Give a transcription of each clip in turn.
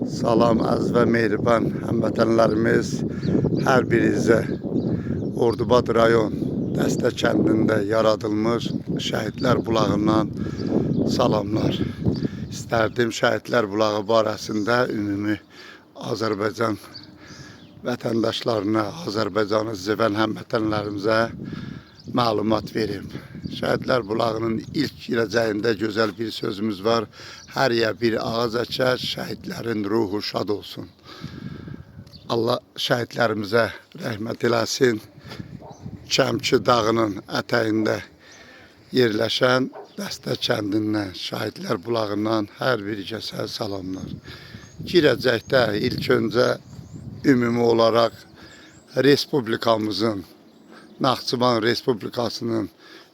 Salam əziz və mehriban həmvətənlərimiz, hər birinizə Ordubad rayon Dəstə kəndində yaradılmış Şəhidlər Bulağından salamlar. İstərdim Şəhidlər Bulağı barəsində ümumi Azərbaycan vətəndaşlarına, Azərbaycanı sevən həmvətənlərimizə məlumat verim. Şəhidlər Bulağının ilk girəcəyində gözəl bir sözümüz var. Hər yer bir ağac əkər, şəhidlərin ruhu şad olsun. Allah şəhidlərimizə rəhmət eləsin. Kəmçi dağının ətəyində yerləşən Dəstə kəndindən, Şəhidlər Bulağından hər bir kəsə salamlar. Girəcəkdə ilk öncə ümumi olaraq Respublikamızın, Naxçıvan Respublikasının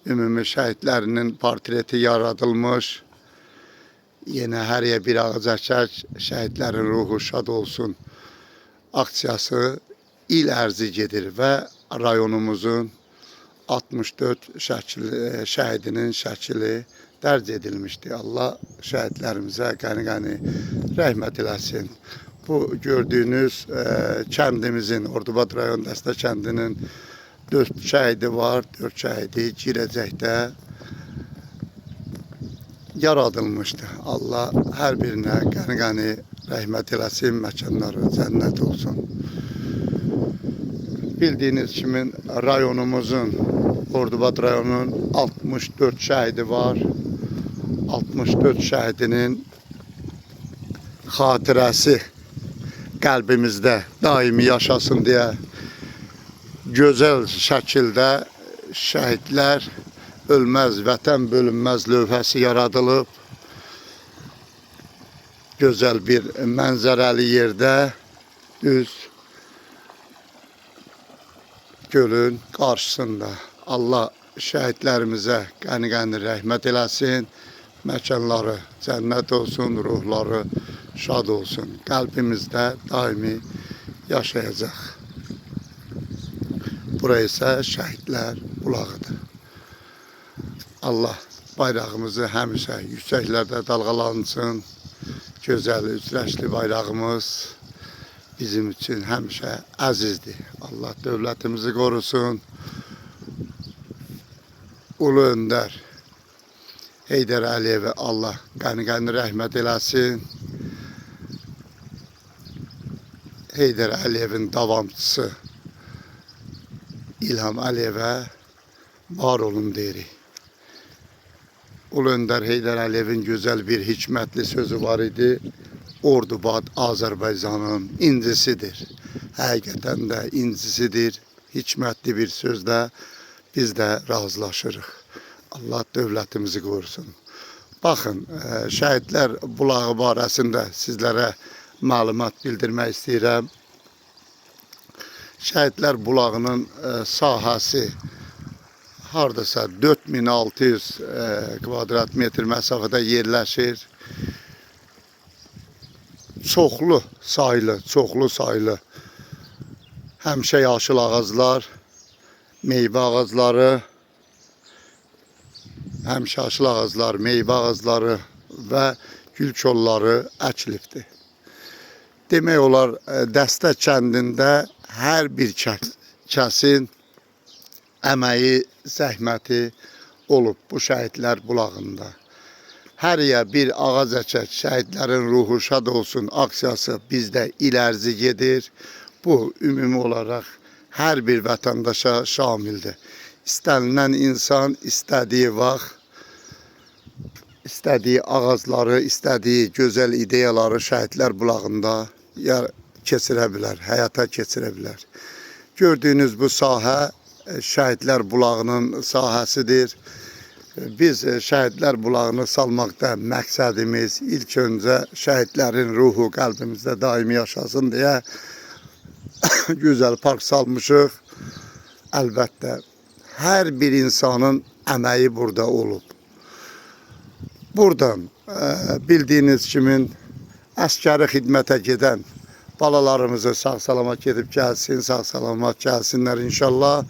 ümumi şəhidlərinin portreti yaradılmış. Yenə hər yer bir ağac əkər, şəhidlərin ruhu şad olsun aksiyası il ərzi gedir və rayonumuzun 64 şəhidinin şəkili dərc edilmişdir. Allah şəhidlərimizə qəni-qəni rəhmət eləsin. Bu gördüyünüz kəndimizin, Ordubad rayon Dəstə kəndinin 4 şəhidi var. 4 şəhidi girəcəkdə yaradılmışdı. Allah hər birinə qəni-qəni rəhmət eləsin, məkanları cənnət olsun. Bildiyiniz kimi rayonumuzun, Ordubad rayonunun 64 şəhidi var. 64 şəhidinin xatirəsi qəlbimizdə daimi yaşasın deyə gözəl şəkildə şəhidlər ölməz, vətən bölünməz lövhəsi yaradılıb. Gözəl bir mənzərəli yerdə, düz gölün qarşısında. Allah şəhidlərimizə qəni-qəni rəhmət eləsin, məkanları cənnət olsun, ruhları şad olsun. Qəlbimizdə daimi yaşayacaq. Burası isə Şəhidlər Bulağıdır. Allah bayrağımızı həmişə yüksəklərdə dalğalansın. Gözəl, üzrəşli bayrağımız bizim üçün həmişə əzizdir. Allah dövlətimizi qorusun. Ulu öndər Heydər Əliyevə Allah qəni-qəni rəhmət eləsin. Heydər Əliyevin davamçısı İlham Əliyevə var olun deyirik. Ulu öndər Heydər Əliyevin gözəl bir hikmətli sözü var idi. Ordubad Azərbaycanın incisidir. Həqiqətən də incisidir. Hikmətli bir sözlə biz də razılaşırıq. Allah dövlətimizi qorusun. Baxın, Şəhidlər Bulağı barəsində sizlərə məlumat bildirmək istəyirəm. Şəhidlər Bulağının sahəsi hardasa 4600 kvadrat metr məsafədə yerləşir. Çoxlu saylı həmişə yaşıl ağaclar, meyvə ağacları, həmişə yaşıl ağaclar, meyvə ağacları və gül kolları əkilibdir. Demək olar, Dəstə kəndində hər bir kəsin əməyi, zəhməti olub bu Şəhidlər Bulağında. Hər yer bir ağac əkər, şəhidlərin ruhu şad olsun aksiyası bizdə il ərzi gedir. Bu, ümumi olaraq hər bir vətəndaşa şamildir. İstənilən insan istədiyi vaxt, istədiyi ağacları, istədiyi gözəl ideyaları Şəhidlər Bulağında keçirə bilər, həyata keçirə bilər. Gördüyünüz bu sahə Şəhidlər Bulağının sahəsidir. Biz Şəhidlər Bulağını salmaqda məqsədimiz ilk öncə şəhidlərin ruhu qəlbimizdə daimi yaşasın deyə gözəl park salmışıq. Əlbəttə, hər bir insanın əməyi burada olub. Buradan bildiyiniz kimi əskəri xidmətə gedən balalarımızı sağ-salamat gedib gəlsin, sağ-salamat gəlsinlər inşallah.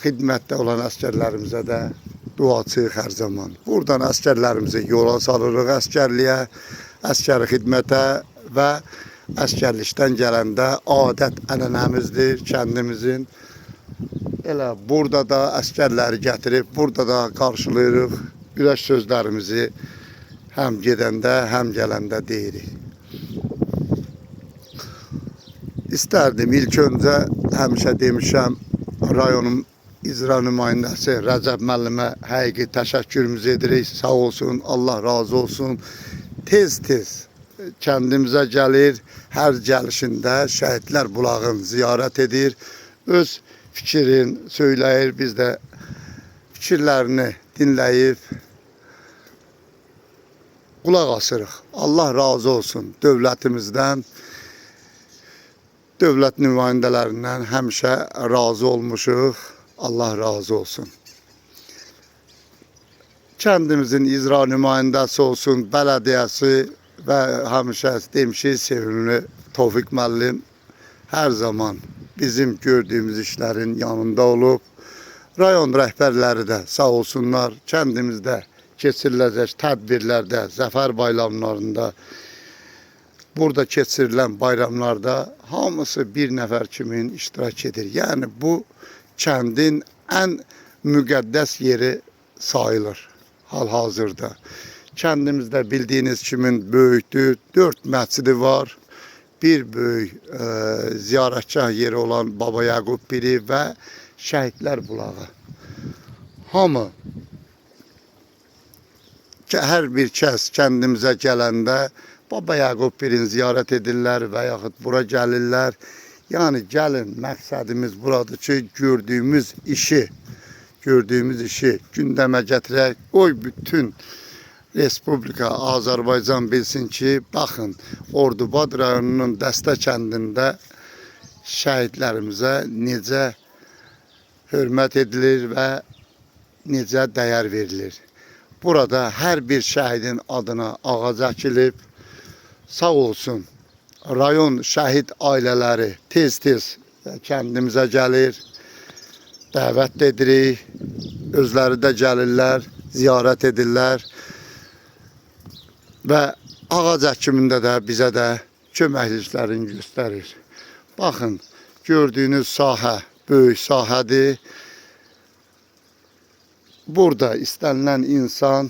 Xidmətdə olan əskərlərimizə də duacıyıq hər zaman. Buradan əskərlərimizi yola salırıq əskərliyə. əskəri xidmətə və əskərlikdən gələndə adət ənənəmizdir kəndimizin. Elə burada da əskərləri gətirib, burada da qarşılayırıq. Ürək sözlərimizi həm gedəndə, həm gələndə deyirik. İstərdim ilk öncə, həmişə demişəm, rayonun icra nümayəndəsi Rəcəb müəllimə həqiqi təşəkkürümüzü edirik. Sağ olsun, Allah razı olsun. Tez-tez kəndimizə gəlir, hər gəlişində Şəhidlər bulağını ziyarət edir. Öz fikrin söyləyir, biz də fikirlərini dinləyib qulaq asırıq. Allah razı olsun dövlətimizdən, dövlət nümayəndələrindən həmişə razı olmuşuq. Allah razı olsun. Kəndimizin icra nümayəndəsi olsun, bələdiyyəsi və həmişə demişik, sevimli Tofiq müəllim hər zaman bizim gördüyümüz işlərin yanında olub. Rayon rəhbərləri də sağ olsunlar, kəndimizdə keçiriləcək tədbirlərdə, zəfər bayramlarında, burada keçirilən bayramlarda hamısı bir nəfər kimin iştirak edir. Yəni bu kəndin ən müqəddəs yeri sayılır hal-hazırda. Kəndimizdə bildiyiniz kimin böyükdür, 4 məscidi var. Bir böyük ziyarətgah yeri olan Baba Yaqub Piri və Şəhidlər bulağı. Hamı, hər bir kəs kəndimizə gələndə Baba Yaqub Pirini ziyarət edirlər və yaxud bura gəlirlər. Yəni gəlin, məqsədimiz buradır ki, gördüyümüz işi gündəmə gətirək. Qoy bütün Respublika Azərbaycan bilsin ki, baxın, Ordubad rayonunun Dəstə kəndində şəhidlərimizə necə hörmət edilir və necə dəyər verilir. Burada hər bir şəhidin adına ağac əkilib, sağ olsun. Rayon şəhid ailələri tez-tez kəndimizə gəlir, dəvət edirik, özləri də gəlirlər, ziyarət edirlər və ağac əkimində də bizə də köməkliklərini göstərir. Baxın, gördüyünüz sahə böyük sahədir. Burada istənilən insan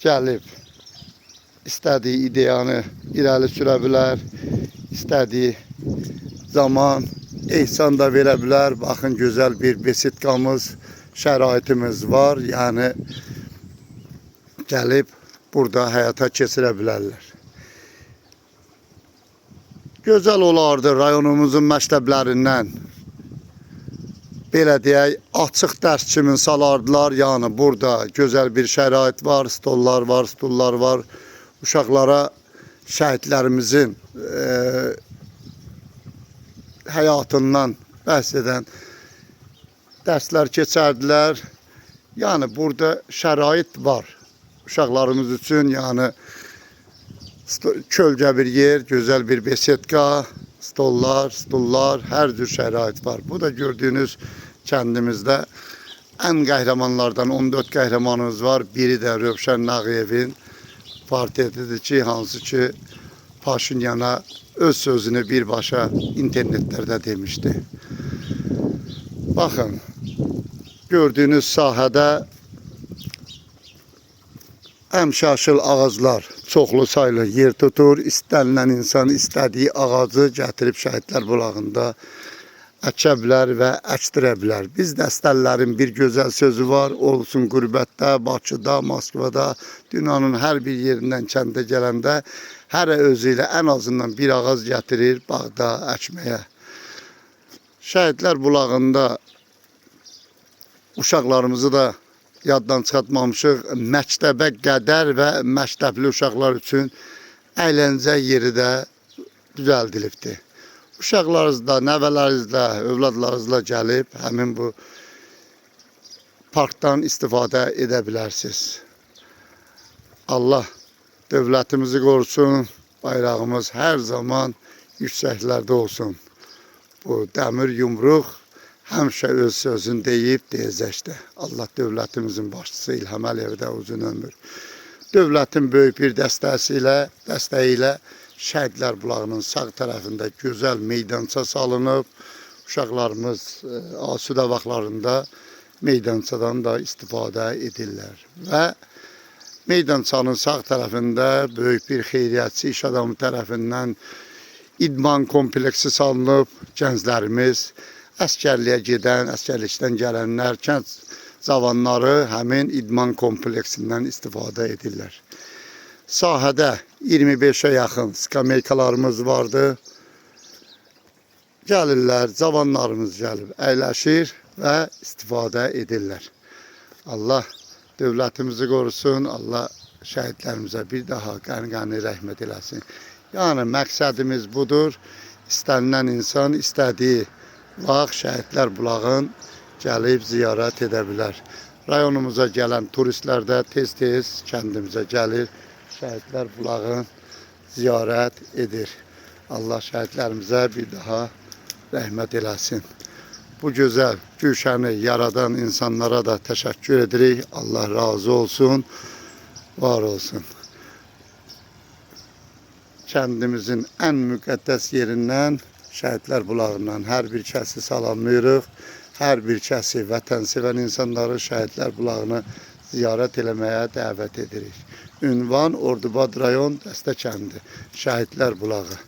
gəlib, istədiyi ideyanı irəli sürə bilər, istədiyi zaman ehsan da verə bilər. Baxın, gözəl bir besetkamız, şəraitimiz var. Yəni, gəlib burada həyata keçirə bilərlər. Gözəl olardı rayonumuzun məktəblərindən, belə deyək, açıq dərs kimi salardılar. Yəni, burada gözəl bir şərait var, stollar var. Uşaqlara şəhidlərimizin həyatından bəhs edən dərslər keçərdilər. Yəni, burada şərait var uşaqlarımız üçün. Yəni, kölgə bir yer, gözəl bir besetka, stollar, hər cür şərait var. Bu da gördüyünüz kəndimizdə ən qəhrəmanlardan 14 qəhrəmanımız var. Biri də Rövşən Nağıyevin partiyetidir ki, hansı ki Paşinyana öz sözünü birbaşa internetlərdə demişdi. Baxın, gördüyünüz sahədə əmşaşıl ağaclar çoxlu saylı yer tutur. İstənilən insan istədiyi ağacı gətirib Şəhidlər bulağında əkə bilər və əkdirə bilər. Biz dəstəlilərin bir gözəl sözü var. Olsun qürbətdə, Bakıda, Moskvada, dünyanın hər bir yerindən kəndə gələndə hərə özü ilə ən azından bir ağac gətirir bağda əkməyə. Şəhidlər bulağında uşaqlarımızı da yaddan çıxartmamışıq. Məktəbə qədər və məktəbli uşaqlar üçün əyləncə yeri də düzəldilibdir. Uşaqlarınızla, nəvələrinizlə, övladlarınızla gəlib həmin bu parkdan istifadə edə bilərsiniz. Allah dövlətimizi qorusun, bayrağımız hər zaman yüksəklərdə olsun. Bu dəmir yumruq həmişə öz sözünü deyib deyəcəkdir. Allah dövlətimizin başçısı İlham Əliyevə də uzun ömür, Dövlətin böyük bir dəstəyi ilə Şəhidlər Bulağının sağ tərəfində gözəl meydança salınıb. Uşaqlarımız asudə vaxtlarında meydançadan da istifadə edirlər. Və meydançanın sağ tərəfində böyük bir xeyriyyətçi iş adamı tərəfindən idman kompleksi salınıb. Gənclərimiz, əskərliyə gedən, əskərlikdən gələnlər, gənc cavanları həmin idman kompleksindən istifadə edirlər. Sahədə 25'e yaxın skameykalarımız vardı. Gəlirlər, cavanlarımız gəlib, əyləşir və istifadə edirlər. Allah dövlətimizi qorusun, Allah şəhidlərimizə bir daha qəni-qəni rəhmət eləsin. Yəni, məqsədimiz budur. İstənilən insan istədiyi vaxt Şəhidlər Bulağın gəlib ziyarət edə bilər. Rayonumuza gələn turistlər də tez-tez kəndimizə gəlir, Şəhidlər Bulağın ziyarət edir. Allah şəhidlərimizə bir daha rəhmət eləsin. Bu gözəl gülşəni yaradan insanlara da təşəkkür edirik. Allah razı olsun, var olsun. Kəndimizin ən müqəddəs yerindən, Şəhidlər Bulağından hər bir kəsi salamlayırıq. Hər bir kəsi, vətənsevən insanları Şəhidlər Bulağını ziyarət eləməyə dəvət edirik. Ünvan Ordubad rayon Dəstə kəndi, Şəhidlər Bulağı.